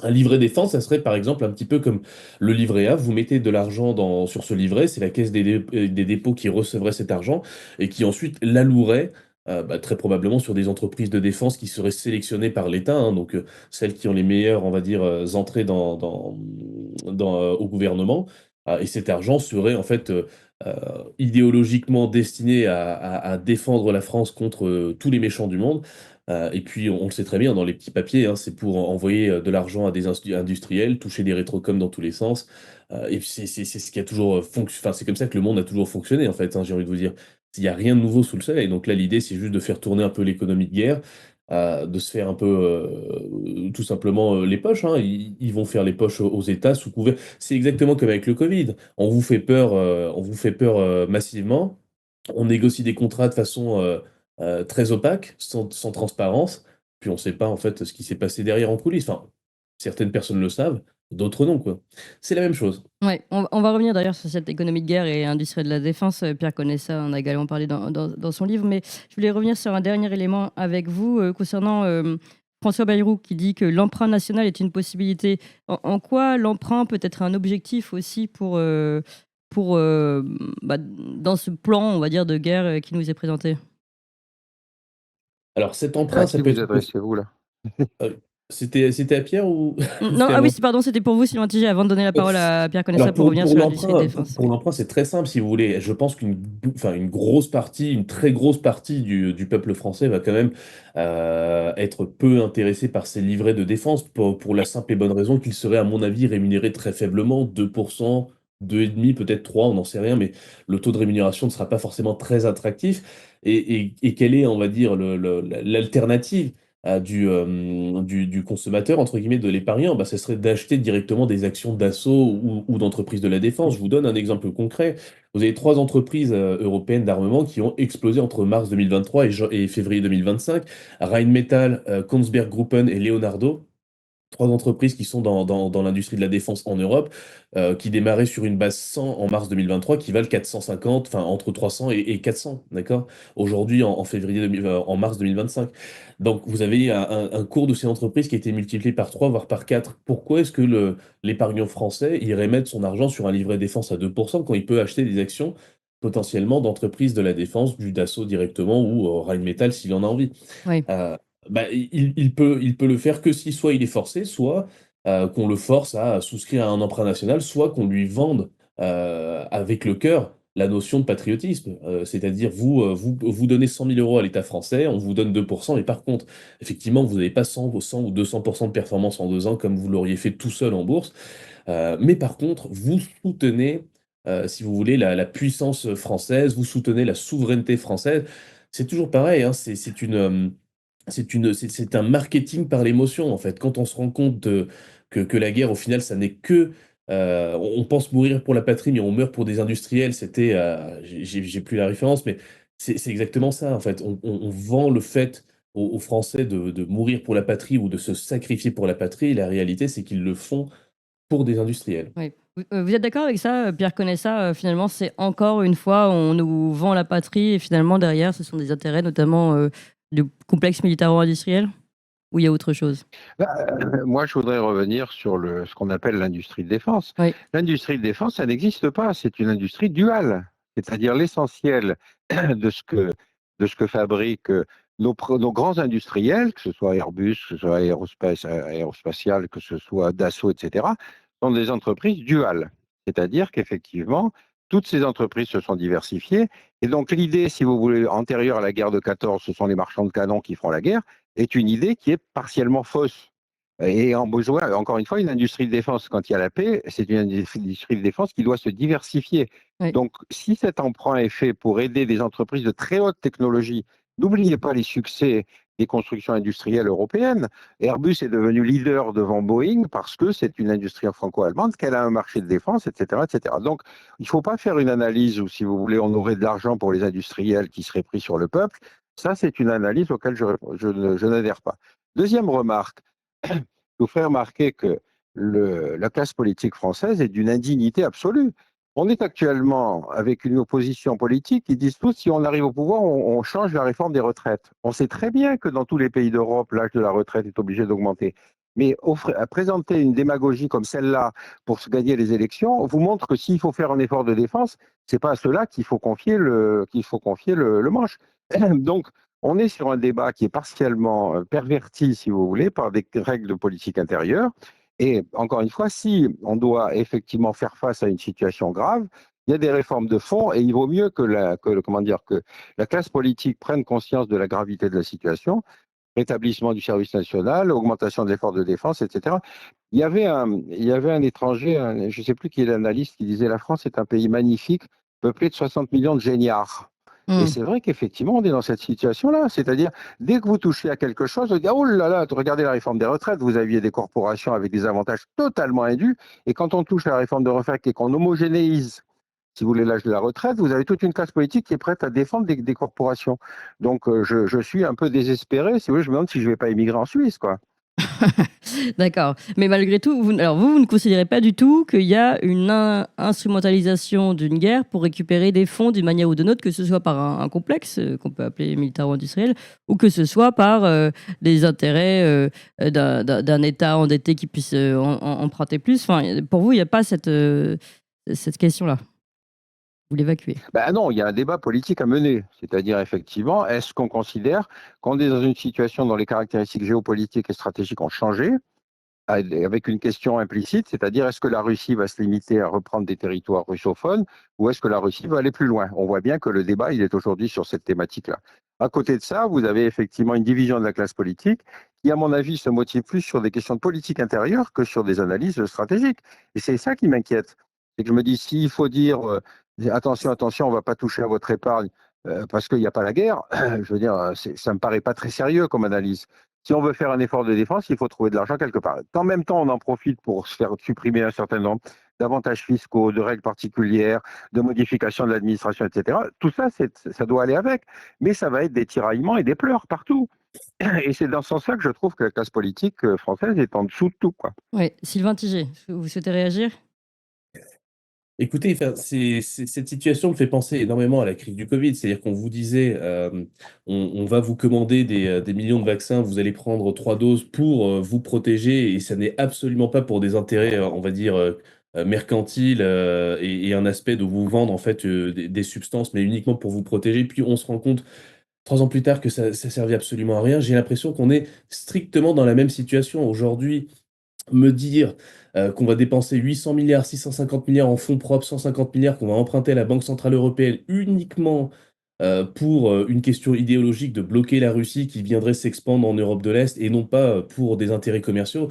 Un livret défense, ça serait par exemple un petit peu comme le livret A. Vous mettez de l'argent sur ce livret, c'est la caisse des dépôts qui recevrait cet argent et qui ensuite l'allouerait très probablement sur des entreprises de défense qui seraient sélectionnées par l'État, hein, donc celles qui ont les meilleures, on va dire, entrées au gouvernement. Et cet argent serait en fait idéologiquement destiné à défendre la France contre tous les méchants du monde. Et puis, on le sait très bien, dans les petits papiers, hein, c'est pour envoyer de l'argent à des industriels, toucher des rétrocoms dans tous les sens. Et puis, c'est ce qui a toujours fonctionné. Enfin, c'est comme ça que le monde a toujours fonctionné, en fait, hein, j'ai envie de vous dire. Il n'y a rien de nouveau sous le soleil. Donc là, l'idée, c'est juste de faire tourner un peu l'économie de guerre, de se faire un peu, tout simplement, les poches. Hein. Ils vont faire les poches aux États sous couvert. C'est exactement comme avec le Covid. On vous fait peur massivement. On négocie des contrats de façon très opaque, sans transparence, puis on ne sait pas en fait ce qui s'est passé derrière en coulisses. Enfin, certaines personnes le savent, d'autres non, quoi. C'est la même chose. Ouais, on va revenir d'ailleurs sur cette économie de guerre et industrie de la défense. Pierre connaît ça, on a également parlé dans son livre, mais je voulais revenir sur un dernier élément avec vous concernant François Bayrou qui dit que l'emprunt national est une possibilité. En quoi l'emprunt peut être un objectif aussi dans ce plan, on va dire, de guerre qui nous est présenté? Alors cet À emprunt, qui ça peut vous être adressez-vous là? c'était à Pierre ou ou Non, c'était à ah oui, moi? pardon, c'était pour vous, Sylvain Tiget, avant de donner la parole à Pierre Conessa Alors pour revenir sur l'industrie de défense. pour l'emprunt, c'est très simple si vous voulez. Je pense une grosse partie, une très grosse partie du peuple français va quand même être peu intéressé par ces livrets de défense pour la simple et bonne raison qu'ils seraient, à mon avis, rémunérés très faiblement, 2%, 2,5%, peut-être 3, on n'en sait rien, mais le taux de rémunération ne sera pas forcément très attractif. Et quelle est, on va dire, l'alternative du consommateur, entre guillemets, de l'épargnant? Bah, ce serait d'acheter directement des actions d'assaut ou d'entreprises de la défense. Je vous donne un exemple concret. Vous avez 3 entreprises européennes d'armement qui ont explosé entre mars 2023 et février 2025. Rheinmetall, Kongsberg Gruppen et Leonardo. trois entreprises qui sont dans l'industrie de la défense en Europe, qui démarraient sur une base 100 en mars 2023, qui valent 450, enfin entre 300 et 400, d'accord? Aujourd'hui, en mars 2025. Donc, vous avez un cours de ces entreprises qui a été multiplié par 3, voire par 4. Pourquoi est-ce que l'épargnant français irait mettre son argent sur un livret défense à 2% quand il peut acheter des actions potentiellement d'entreprises de la défense, du Dassault directement ou Rheinmetall s'il en a envie? Oui. Il peut le faire que si soit il est forcé, soit qu'on le force à souscrire à un emprunt national, soit qu'on lui vende avec le cœur la notion de patriotisme. C'est-à-dire, vous donnez 100 000 euros à l'État français, on vous donne 2%, et par contre, effectivement, vous n'avez pas 100 ou 200% de performance en 2 ans comme vous l'auriez fait tout seul en bourse. Mais par contre, vous soutenez, si vous voulez, la puissance française, vous soutenez la souveraineté française. C'est toujours pareil, hein, c'est un marketing par l'émotion, en fait. Quand on se rend compte que la guerre, au final, ça n'est que... on pense mourir pour la patrie, mais on meurt pour des industriels. C'était... j'ai plus la référence, mais c'est exactement ça, en fait. On vend le fait aux Français de mourir pour la patrie ou de se sacrifier pour la patrie. Et la réalité, c'est qu'ils le font pour des industriels. Oui. Vous êtes d'accord avec ça, Pierre Conessa? Finalement, c'est encore une fois, on nous vend la patrie et finalement, derrière, ce sont des intérêts, notamment du complexe militaro-industriel? Ou il y a autre chose? Moi, je voudrais revenir sur ce qu'on appelle l'industrie de défense. Oui. L'industrie de défense, ça n'existe pas. C'est une industrie duale. C'est-à-dire l'essentiel de ce que fabriquent nos grands industriels, que ce soit Airbus, que ce soit Aérospatial, que ce soit Dassault, etc., sont des entreprises duales. C'est-à-dire qu'effectivement, toutes ces entreprises se sont diversifiées. Et donc l'idée, si vous voulez, antérieure à la guerre de 14, ce sont les marchands de canons qui feront la guerre, est une idée qui est partiellement fausse. Et en besoin, encore une fois, une industrie de défense, quand il y a la paix, c'est une industrie de défense qui doit se diversifier. Oui. Donc, si cet emprunt est fait pour aider des entreprises de très haute technologie, n'oubliez pas les succès des constructions industrielles européennes. Airbus est devenu leader devant Boeing parce que c'est une industrie franco-allemande, qu'elle a un marché de défense, etc., etc. Donc, il ne faut pas faire une analyse où, si vous voulez, on aurait de l'argent pour les industriels qui seraient pris sur le peuple. Ça, c'est une analyse auquel je n'adhère pas. Deuxième remarque, je vous ferai remarquer que la classe politique française est d'une indignité absolue. On est actuellement avec une opposition politique qui disent tous, si on arrive au pouvoir, on change la réforme des retraites. On sait très bien que dans tous les pays d'Europe, l'âge de la retraite est obligé d'augmenter. Mais à présenter une démagogie comme celle-là pour se gagner les élections, vous montre que s'il faut faire un effort de défense, c'est pas à cela qu'il faut confier le manche. Donc, on est sur un débat qui est partiellement perverti, si vous voulez, par des règles de politique intérieure. Et encore une fois, si on doit effectivement faire face à une situation grave, il y a des réformes de fond et il vaut mieux que la classe politique prenne conscience de la gravité de la situation, rétablissement du service national, augmentation de l'effort de défense, etc. Il y avait un étranger, je ne sais plus qui est l'analyste, qui disait la France est un pays magnifique, peuplé de 60 millions de géniards. Et c'est vrai qu'effectivement, on est dans cette situation-là. C'est-à-dire, dès que vous touchez à quelque chose, vous dites, oh là là, regardez la réforme des retraites, vous aviez des corporations avec des avantages totalement indus. Et quand on touche à la réforme des retraites et qu'on homogénéise, si vous voulez, l'âge de la retraite, vous avez toute une classe politique qui est prête à défendre des corporations. Donc, je suis un peu désespéré. Si vous voulez, je me demande si je ne vais pas émigrer en Suisse, quoi. D'accord. Mais malgré tout, vous ne considérez pas du tout qu'il y a une instrumentalisation d'une guerre pour récupérer des fonds d'une manière ou d'une autre, que ce soit par un complexe qu'on peut appeler militaro-industriel, ou que ce soit par des intérêts d'un État endetté qui puisse emprunter plus. Enfin, pour vous, il n'y a pas cette question-là. Vous l'évacuez. Non, il y a un débat politique à mener. C'est-à-dire, effectivement, est-ce qu'on considère qu'on est dans une situation dont les caractéristiques géopolitiques et stratégiques ont changé, avec une question implicite, c'est-à-dire, est-ce que la Russie va se limiter à reprendre des territoires russophones ou est-ce que la Russie va aller plus loin? On voit bien que le débat, il est aujourd'hui sur cette thématique-là. À côté de ça, vous avez effectivement une division de la classe politique qui, à mon avis, se motive plus sur des questions de politique intérieure que sur des analyses stratégiques. Et c'est ça qui m'inquiète. C'est que je me dis, s'il faut dire attention, attention, on ne va pas toucher à votre épargne parce qu'il n'y a pas la guerre, je veux dire, ça ne me paraît pas très sérieux comme analyse. Si on veut faire un effort de défense, il faut trouver de l'argent quelque part. En même temps, on en profite pour se faire supprimer un certain nombre d'avantages fiscaux, de règles particulières, de modifications de l'administration, etc. Tout ça, ça doit aller avec. Mais ça va être des tiraillements et des pleurs partout. Et c'est dans ce sens-là que je trouve que la classe politique française est en dessous de tout, quoi. Oui, Sylvain Tigé, vous souhaitez réagir? Écoutez, enfin, cette situation me fait penser énormément à la crise du Covid. C'est-à-dire qu'on vous disait, on va vous commander des millions de vaccins, vous allez prendre 3 doses pour vous protéger, et ça n'est absolument pas pour des intérêts, on va dire, mercantiles, et un aspect de vous vendre en fait des substances, mais uniquement pour vous protéger. Puis on se rend compte 3 ans plus tard que ça servait absolument à rien. J'ai l'impression qu'on est strictement dans la même situation aujourd'hui. Me dire qu'on va dépenser 800 milliards, 650 milliards en fonds propres, 150 milliards qu'on va emprunter à la Banque centrale européenne uniquement pour une question idéologique de bloquer la Russie qui viendrait s'expandre en Europe de l'Est et non pas pour des intérêts commerciaux.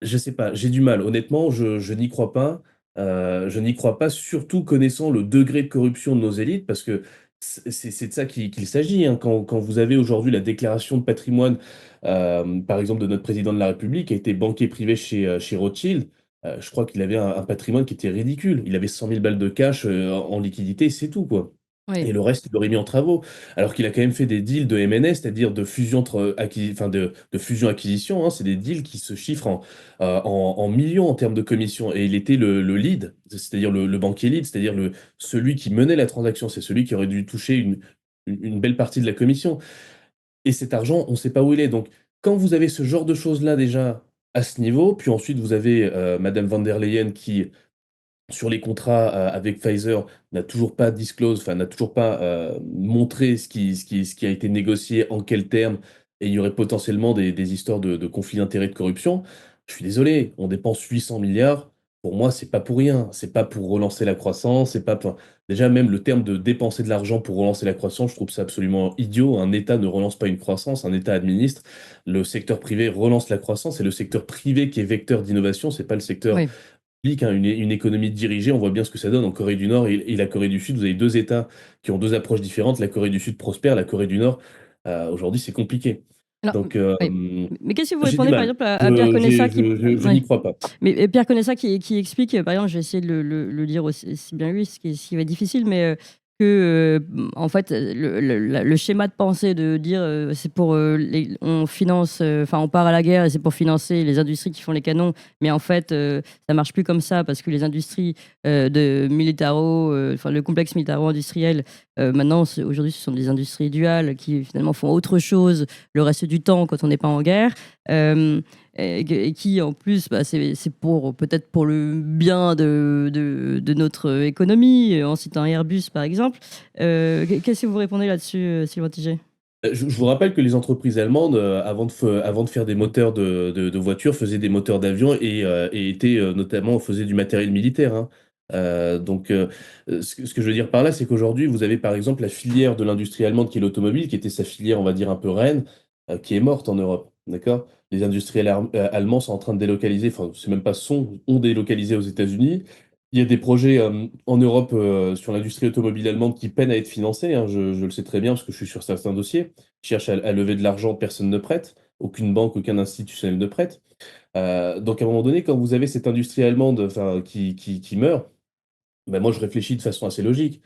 Je sais pas, j'ai du mal. Honnêtement, je n'y crois pas. Je n'y crois pas, surtout connaissant le degré de corruption de nos élites, parce que c'est de ça qu'il s'agit, hein. Quand vous avez aujourd'hui la déclaration de patrimoine, par exemple, de notre président de la République, qui a été banquier privé chez Rothschild, je crois qu'il avait un patrimoine qui était ridicule. Il avait 100 000 balles de cash en liquidité, c'est tout, quoi. Et Oui. le reste, il l'aurait mis en travaux. Alors qu'il a quand même fait des deals de M&A, c'est-à-dire de fusion enfin de fusion-acquisition, hein. C'est des deals qui se chiffrent en millions en termes de commission. Et il était le lead, c'est-à-dire le banquier lead, c'est-à-dire celui qui menait la transaction. C'est celui qui aurait dû toucher une belle partie de la commission. Et cet argent, on ne sait pas où il est. Donc, quand vous avez ce genre de choses-là déjà à ce niveau, puis ensuite vous avez Madame van der Leyen qui, sur les contrats avec Pfizer, n'a toujours pas disclose, enfin n'a toujours pas montré ce qui a été négocié, en quels termes, et il y aurait potentiellement des histoires de conflits d'intérêts, de corruption. Je suis désolé, on dépense 800 milliards. Pour moi, c'est pas pour rien. C'est pas pour relancer la croissance. C'est pas pour... Déjà, même le terme de dépenser de l'argent pour relancer la croissance, je trouve ça absolument idiot. Un État ne relance pas une croissance, un État administre. Le secteur privé relance la croissance. C'est le secteur privé qui est vecteur d'innovation. C'est pas le secteur Oui. public, hein. Une économie dirigée, on voit bien ce que ça donne en Corée du Nord et la Corée du Sud. Vous avez deux États qui ont deux approches différentes. La Corée du Sud prospère, la Corée du Nord, aujourd'hui, c'est compliqué. Alors, Donc, oui. Mais qu'est-ce que vous j'ai du répondez par mal. exemple à Pierre Conessa Je Ouais. n'y crois pas. Mais Pierre Conessa qui explique, par exemple, je vais essayer de le dire aussi bien lui, ce qui va être difficile, mais que en fait le schéma de pensée de dire c'est pour on finance, enfin on part à la guerre et c'est pour financer les industries qui font les canons, mais en fait ça marche plus comme ça parce que les industries de enfin le complexe militaro-industriel maintenant aujourd'hui ce sont des industries duales qui finalement font autre chose le reste du temps quand on n'est pas en guerre. Et qui en plus c'est pour peut-être pour le bien de notre économie en citant Airbus par exemple. Qu'est-ce que vous répondez là-dessus, Sylvain Tigé? Je vous rappelle que les entreprises allemandes, avant de faire des moteurs de voitures, faisaient des moteurs d'avion et notamment faisaient du matériel militaire, hein. Donc, ce que je veux dire par là, c'est qu'aujourd'hui, vous avez par exemple la filière de l'industrie allemande qui est l'automobile, qui était sa filière, on va dire, un peu reine, qui est morte en Europe. D'accord? Les industriels allemands sont en train de délocaliser, enfin, c'est même pas ont délocalisé aux États-Unis. Il y a des projets en Europe sur l'industrie automobile allemande qui peinent à être financés, hein. Je le sais très bien parce que je suis sur certains dossiers. Ils cherchent à lever de l'argent, personne ne prête. Aucune banque, aucun institutionnel ne prête. Donc à un moment donné, quand vous avez cette industrie allemande enfin, qui meurt, ben moi je réfléchis de façon assez logique.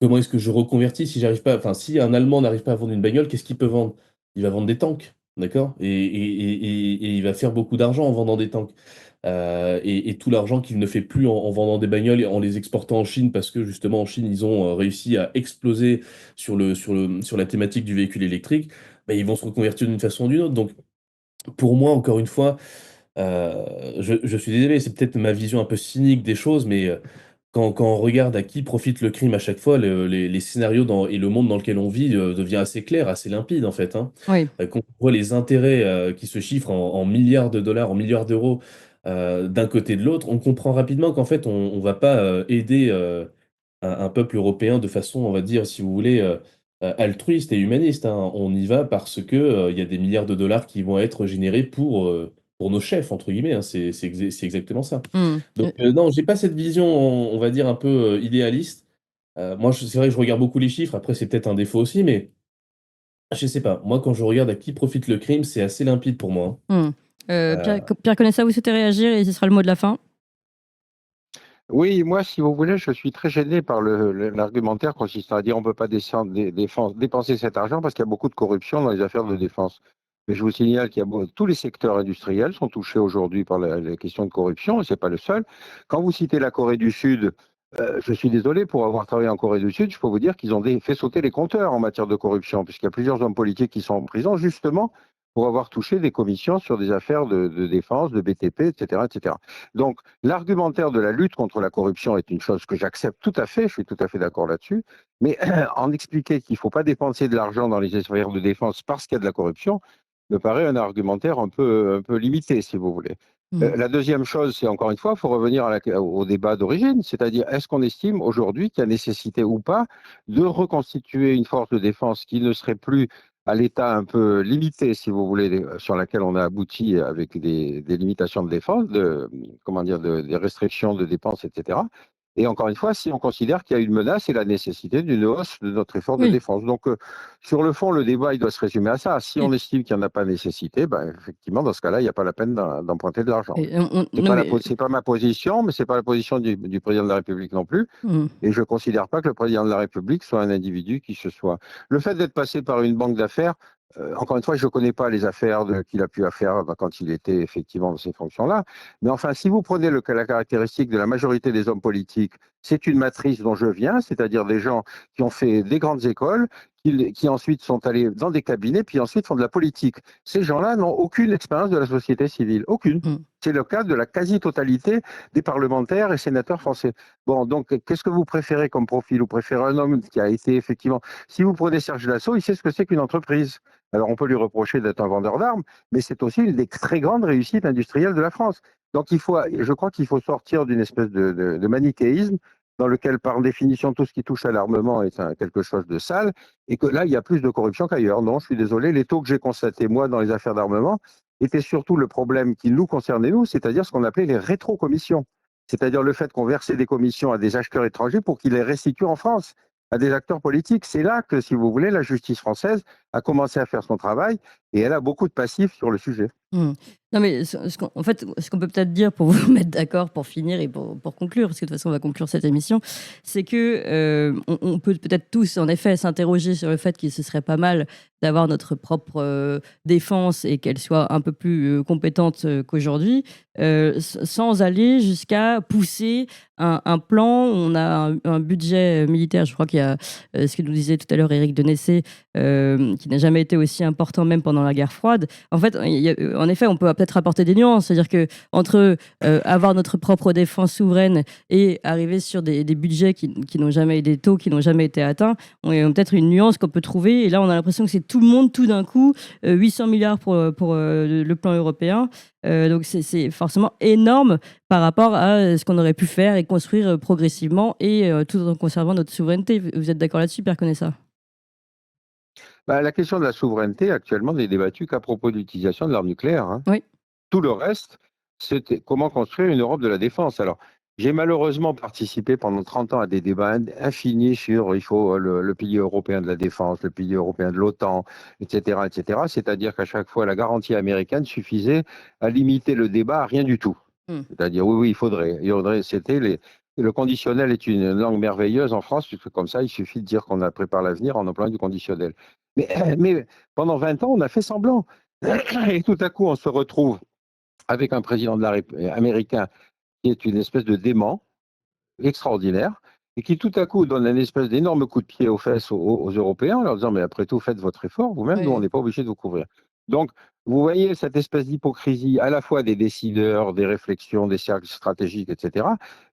Comment est-ce que je reconvertis si j'arrive pas, enfin si un Allemand n'arrive pas à vendre une bagnole, qu'est-ce qu'il peut vendre? Il va vendre des tanks, d'accord? Et il va faire beaucoup d'argent en vendant des tanks. Et tout l'argent qu'il ne fait plus en vendant des bagnoles et en les exportant en Chine, parce que justement en Chine, ils ont réussi à exploser sur la thématique du véhicule électrique, ben, ils vont se reconvertir d'une façon ou d'une autre. Donc pour moi, encore une fois, je suis désolé, c'est peut-être ma vision un peu cynique des choses, mais quand on regarde à qui profite le crime à chaque fois, les scénarios et le monde dans lequel on vit devient assez clair, assez limpide en fait, hein. Oui. Quand on voit les intérêts qui se chiffrent en milliards de dollars, en milliards d'euros d'un côté et de l'autre, on comprend rapidement qu'en fait on va pas aider un peuple européen de façon, on va dire, si vous voulez, altruiste et humaniste, hein. On y va parce que il y a des milliards de dollars qui vont être générés pour nos chefs, entre guillemets, hein. C'est exactement ça. Mmh. Donc non, j'ai pas cette vision, on va dire, un peu idéaliste. Moi, c'est vrai que je regarde beaucoup les chiffres. Après, c'est peut-être un défaut aussi, mais Je sais pas. Moi, quand je regarde à qui profite le crime, c'est assez limpide pour moi. Pierre Conessa, vous souhaitez réagir et ce sera le mot de la fin? Oui, moi, si vous voulez, je suis très gêné par l'argumentaire consistant à dire on ne peut pas dépenser cet argent parce qu'il y a beaucoup de corruption dans les affaires de défense. Mais je vous signale tous les secteurs industriels sont touchés aujourd'hui par les questions de corruption, et ce n'est pas le seul. Quand vous citez la Corée du Sud, je suis désolé, pour avoir travaillé en Corée du Sud, je peux vous dire qu'ils ont fait sauter les compteurs en matière de corruption, puisqu'il y a plusieurs hommes politiques qui sont en prison justement pour avoir touché des commissions sur des affaires de défense, de BTP, etc., etc. Donc, l'argumentaire de la lutte contre la corruption est une chose que j'accepte tout à fait, je suis tout à fait d'accord là-dessus, mais en expliquer qu'il ne faut pas dépenser de l'argent dans les affaires de défense parce qu'il y a de la corruption, me paraît un argumentaire un peu limité, si vous voulez. La deuxième chose, c'est encore une fois, il faut revenir au débat d'origine, c'est-à-dire est-ce qu'on estime aujourd'hui qu'il y a nécessité ou pas de reconstituer une force de défense qui ne serait plus à l'état un peu limité, si vous voulez, sur laquelle on a abouti avec des limitations de défense, des restrictions de dépenses, etc. Et encore une fois, si on considère qu'il y a une menace et la nécessité d'une hausse de notre effort de défense. Donc, sur le fond, le débat, il doit se résumer à ça. Si on estime qu'il n'y en a pas nécessité, ben, effectivement, dans ce cas-là, il n'y a pas la peine d'emprunter de l'argent. Ce n'est pas ma position, mais ce n'est pas la position du président de la République non plus. Et je ne considère pas que le président de la République soit un individu qui se soit... Le fait d'être passé par une banque d'affaires, encore une fois, je ne connais pas les affaires qu'il a pu faire quand il était effectivement dans ces fonctions-là. Mais enfin, si vous prenez la caractéristique de la majorité des hommes politiques, c'est une matrice dont je viens, c'est-à-dire des gens qui ont fait des grandes écoles, qui ensuite sont allés dans des cabinets, puis ensuite font de la politique. Ces gens-là n'ont aucune expérience de la société civile, aucune. C'est le cas de la quasi-totalité des parlementaires et sénateurs français. Bon, donc, qu'est-ce que vous préférez comme profil? Vous préférez un homme qui a été effectivement... Si vous prenez Serge Dassault, il sait ce que c'est qu'une entreprise. Alors, on peut lui reprocher d'être un vendeur d'armes, mais c'est aussi une des très grandes réussites industrielles de la France. Donc, je crois qu'il faut sortir d'une espèce de manichéisme dans lequel, par définition, tout ce qui touche à l'armement est quelque chose de sale, et que là, il y a plus de corruption qu'ailleurs. Non, je suis désolé, les taux que j'ai constatés, moi, dans les affaires d'armement, étaient surtout le problème qui nous concernait, nous, c'est-à-dire ce qu'on appelait les rétrocommissions. C'est-à-dire le fait qu'on versait des commissions à des acheteurs étrangers pour qu'ils les restituent en France à des acteurs politiques. C'est là que, si vous voulez, la justice française a commencé à faire son travail, et elle a beaucoup de passifs sur le sujet. Non, mais ce qu'on peut peut-être dire pour vous mettre d'accord, pour finir et pour conclure, parce que de toute façon, on va conclure cette émission, c'est que on peut peut-être tous, en effet, s'interroger sur le fait qu'il ce serait pas mal d'avoir notre propre défense et qu'elle soit un peu plus compétente qu'aujourd'hui, sans aller jusqu'à pousser un plan. On a un budget militaire, je crois qu'il y a ce que nous disait tout à l'heure Éric Denessé, qui n'a jamais été aussi important, même pendant la guerre froide. En fait, en effet, on peut peut-être apporter des nuances, c'est-à-dire que entre avoir notre propre défense souveraine et arriver sur des budgets qui n'ont jamais des taux qui n'ont jamais été atteints, on a peut-être une nuance qu'on peut trouver. Et là, on a l'impression que c'est tout le monde, tout d'un coup, 800 milliards pour le plan européen. Donc c'est forcément énorme par rapport à ce qu'on aurait pu faire et construire progressivement et tout en conservant notre souveraineté. Vous êtes d'accord là-dessus, Pierre Conessa? La question de la souveraineté, actuellement, n'est débattue qu'à propos de l'utilisation de l'arme nucléaire. Hein. Oui. Tout le reste, c'était comment construire une Europe de la défense. Alors, j'ai malheureusement participé pendant 30 ans à des débats infinis sur il faut le pilier européen de la défense, le pilier européen de l'OTAN, etc., etc. C'est-à-dire qu'à chaque fois, la garantie américaine suffisait à limiter le débat à rien du tout. C'est-à-dire, oui, il faudrait. Le conditionnel est une langue merveilleuse en France, puisque comme ça, il suffit de dire qu'on prépare l'avenir en employant du conditionnel. Mais pendant 20 ans, on a fait semblant. Et tout à coup, on se retrouve avec un président américain qui est une espèce de dément extraordinaire et qui tout à coup donne un espèce d'énorme coup de pied aux fesses aux Européens en leur disant mais après tout, faites votre effort, vous-même, nous, on n'est pas obligé de vous couvrir. Donc, vous voyez cette espèce d'hypocrisie à la fois des décideurs, des réflexions, des cercles stratégiques, etc.,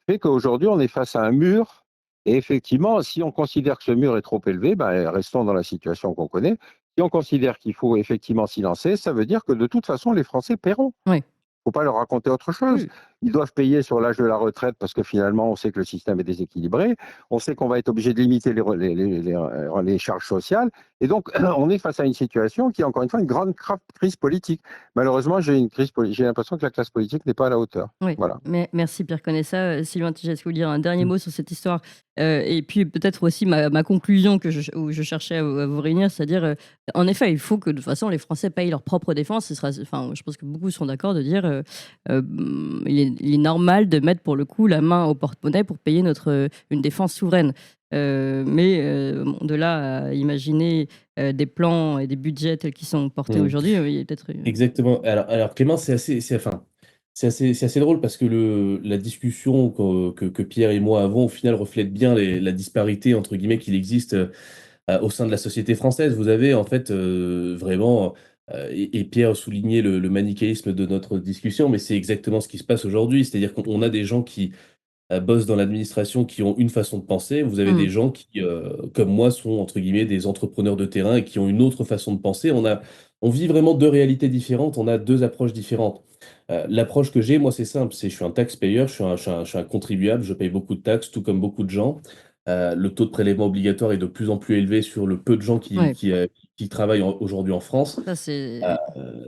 fait qu'aujourd'hui, on est face à un mur. Et effectivement, si on considère que ce mur est trop élevé, restons dans la situation qu'on connaît. Si on considère qu'il faut effectivement s'y lancer, ça veut dire que de toute façon, les Français paieront. Il ne faut pas leur raconter autre chose. ils doivent payer sur l'âge de la retraite parce que finalement, on sait que le système est déséquilibré. On sait qu'on va être obligé de limiter les charges sociales. Et donc, on est face à une situation qui est encore une fois une grande crise politique. Malheureusement, j'ai l'impression que la classe politique n'est pas à la hauteur. Oui. Voilà. Mais merci Pierre Conessa. Sylvain Tiget, est-ce que vous voulez dire un dernier mot sur cette histoire et puis peut-être aussi ma conclusion où je cherchais à vous réunir, c'est-à-dire, en effet, il faut que de toute façon les Français payent leur propre défense. Je pense que beaucoup seront d'accord de dire il est normal de mettre pour le coup la main au porte-monnaie pour payer une défense souveraine. De là à imaginer des plans et des budgets tels qu'ils sont portés aujourd'hui, il y a peut-être... Exactement. Alors Clément, c'est assez drôle parce que la discussion que Pierre et moi avons, au final, reflète bien la disparité, entre guillemets, qu'il existe au sein de la société française. Vous avez, en fait, vraiment, et Pierre soulignait le manichéisme de notre discussion, mais c'est exactement ce qui se passe aujourd'hui. C'est-à-dire qu'on a des gens qui bossent dans l'administration qui ont une façon de penser. Vous avez des gens qui, comme moi, sont, entre guillemets, des entrepreneurs de terrain et qui ont une autre façon de penser. On vit vraiment deux réalités différentes, on a deux approches différentes. L'approche que j'ai, moi, c'est simple, je suis un taxpayer, je suis un contribuable, je paye beaucoup de taxes, tout comme beaucoup de gens. Le taux de prélèvement obligatoire est de plus en plus élevé sur le peu de gens qui travaillent aujourd'hui en France.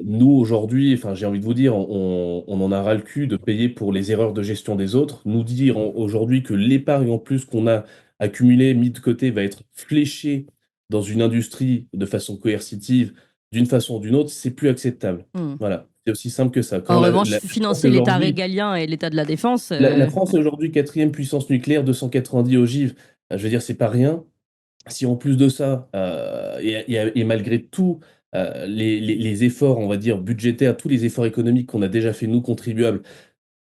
Nous, aujourd'hui, j'ai envie de vous dire, on en a ras le cul de payer pour les erreurs de gestion des autres. Nous dire aujourd'hui que l'épargne en plus qu'on a accumulée, mis de côté, va être fléchée dans une industrie de façon coercitive, d'une façon ou d'une autre, c'est plus acceptable. Voilà, c'est aussi simple que ça. En revanche, financer l'État régalien et l'État de la défense... La France est aujourd'hui 4e puissance nucléaire, 290 ogives. Je veux dire, c'est pas rien. Si en plus de ça, et malgré tout, les efforts, on va dire, budgétaires, tous les efforts économiques qu'on a déjà fait, nous, contribuables,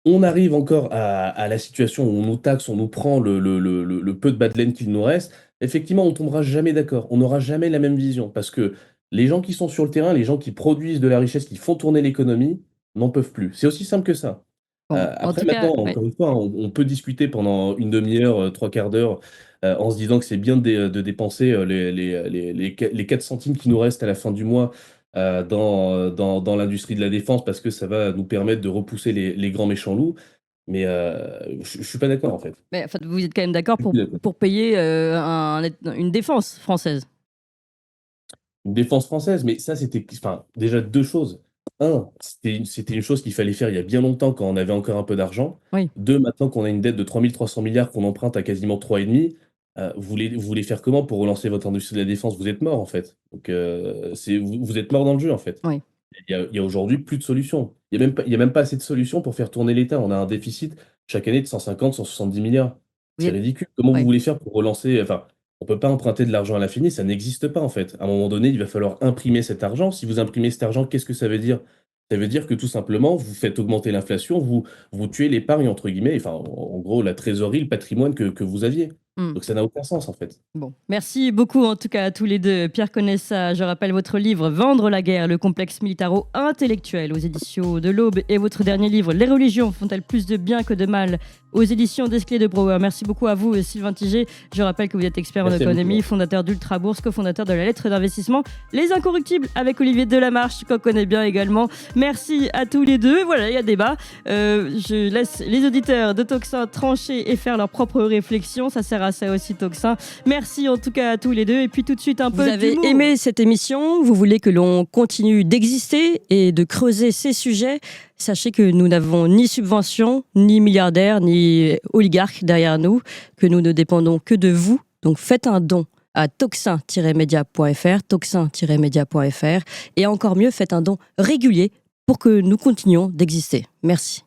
on arrive encore à la situation où on nous taxe, on nous prend le peu de bas de laine qu'il nous reste, effectivement, on tombera jamais d'accord. On n'aura jamais la même vision parce que les gens qui sont sur le terrain, les gens qui produisent de la richesse, qui font tourner l'économie, n'en peuvent plus. C'est aussi simple que ça. Après, maintenant, encore une fois, on peut discuter pendant une demi-heure, 3/4 d'heure, en se disant que c'est bien de dépenser les 4 centimes qui nous restent à la fin du mois dans l'industrie de la défense parce que ça va nous permettre de repousser les grands méchants loups. Mais je ne suis pas d'accord, en fait. Mais vous êtes quand même d'accord pour payer une défense française? Une défense française, mais ça, c'était déjà deux choses. Un, c'était une chose qu'il fallait faire il y a bien longtemps quand on avait encore un peu d'argent. Oui. Deux, maintenant qu'on a une dette de 3 300 milliards qu'on emprunte à quasiment 3,5, vous voulez faire comment pour relancer votre industrie de la défense? Vous êtes mort, en fait. Donc, vous êtes mort dans le jeu, en fait. Oui. Il y a aujourd'hui plus de solutions. Il y a même pas assez de solutions pour faire tourner l'État. On a un déficit chaque année de 150, 170 milliards. C'est ridicule. Comment vous voulez faire pour relancer... On ne peut pas emprunter de l'argent à l'infini, ça n'existe pas en fait. À un moment donné, il va falloir imprimer cet argent. Si vous imprimez cet argent, qu'est-ce que ça veut dire? Ça veut dire que tout simplement, vous faites augmenter l'inflation, vous tuez l'épargne, entre guillemets, en gros, la trésorerie, le patrimoine que vous aviez. Donc ça n'a aucun sens en fait. Bon, merci beaucoup en tout cas à tous les deux. Pierre Conessa, je rappelle votre livre Vendre la guerre, le complexe militaro-intellectuel aux éditions de l'Aube et votre dernier livre Les religions font-elles plus de bien que de mal aux éditions d'Esclés de Brouwer. Merci beaucoup à vous Sylvain Tiget. Je rappelle que vous êtes expert en économie, fondateur d'Ultra Bourse, cofondateur de la lettre d'investissement Les Incorruptibles avec Olivier Delamarche qu'on connaît bien également. Merci à tous les deux. Voilà, il y a débat. Je laisse les auditeurs de Tocsin trancher et faire leurs propres réflexions. Ça sert à ça aussi Tocsin. Merci en tout cas à tous les deux. Et puis tout de suite un peu d'humour. Vous avez aimé cette émission? Vous voulez que l'on continue d'exister et de creuser ces sujets? Sachez que nous n'avons ni subvention, ni milliardaires, ni oligarques derrière nous, que nous ne dépendons que de vous. Donc faites un don à toxin-media.fr, toxin-media.fr, et encore mieux, faites un don régulier pour que nous continuions d'exister. Merci.